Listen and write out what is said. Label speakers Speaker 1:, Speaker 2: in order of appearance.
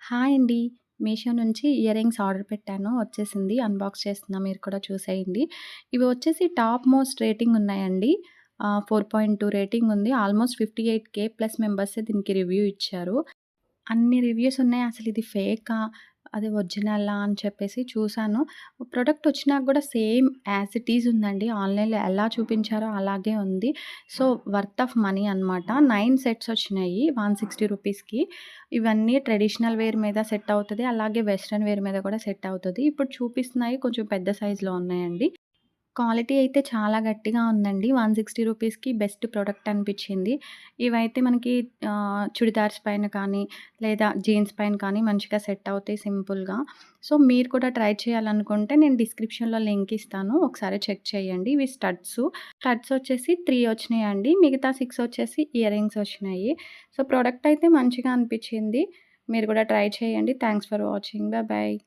Speaker 1: Hi అండి. మీషో నుంచి ear rings order పెట్టాను. వచ్చేసింది. అన్బాక్స్ చేస్తున్నా. మీరు కూడా చూసేయండి. ఇవి వచ్చేసి టాప్ మోస్ట్ రేటింగ్ ఉన్నాయండి. 4.2 రేటింగ్ ఉంది. ఆల్మోస్ట్ 58,000 ప్లస్ మెంబర్సే దీనికి రివ్యూ ఇచ్చారు. అన్ని రివ్యూస్ ఉన్నాయి. అసలిది ఫేకా? అది ఒరిజినలా? అని చెప్పేసి చూసాను. ప్రొడక్ట్ వచ్చినాక గూడా సేమ్ యాజ్ ఇట్ ఈజ్ ఉందండి. ఆన్‌లైన్‌లో ఎలా చూపించారో అలాగే ఉంది. సో, వర్త్ ఆఫ్ మనీ అనమాట. 9 సెట్స్ వచ్చినాయి 160 రూపీస్‌కి. ఇవన్నీ ట్రెడిషనల్ వేర్ మీద సెట్ అవుతది. అలాగే వెస్టర్న్ వేర్ మీద కూడా సెట్ అవుతది. ఇప్పుడు చూపిస్తున్నాయి కొంచెం పెద్ద సైజ్‌లో ఉన్నాయండి. క్వాలిటీ అయితే చాలా గట్టిగా ఉందండి. 160 రూపీస్‌కి బెస్ట్ ప్రొడక్ట్ అనిపిచ్చింది. ఇవైతే మనకి చుడిదార్స్ పైన కానీ, లేదా జీన్స్ పైన కానీ మంచిగా సెట్ అవుతాయి సింపుల్‌గా. సో, మీరు కూడా ట్రై చేయాలనుకుంటే నేను డిస్క్రిప్షన్‌లో లింక్ ఇస్తాను. ఒకసారి చెక్ చేయండి. ఇవి స్టడ్స్. స్టడ్స్ వచ్చేసి 3 వచ్చినాయండి. మిగతా 6 వచ్చేసి ఇయర్ రింగ్స్ వచ్చినాయి. సో, ప్రొడక్ట్ అయితే మంచిగా అనిపిచ్చింది. మీరు కూడా ట్రై చేయండి. Thanks for watching. బాయ్.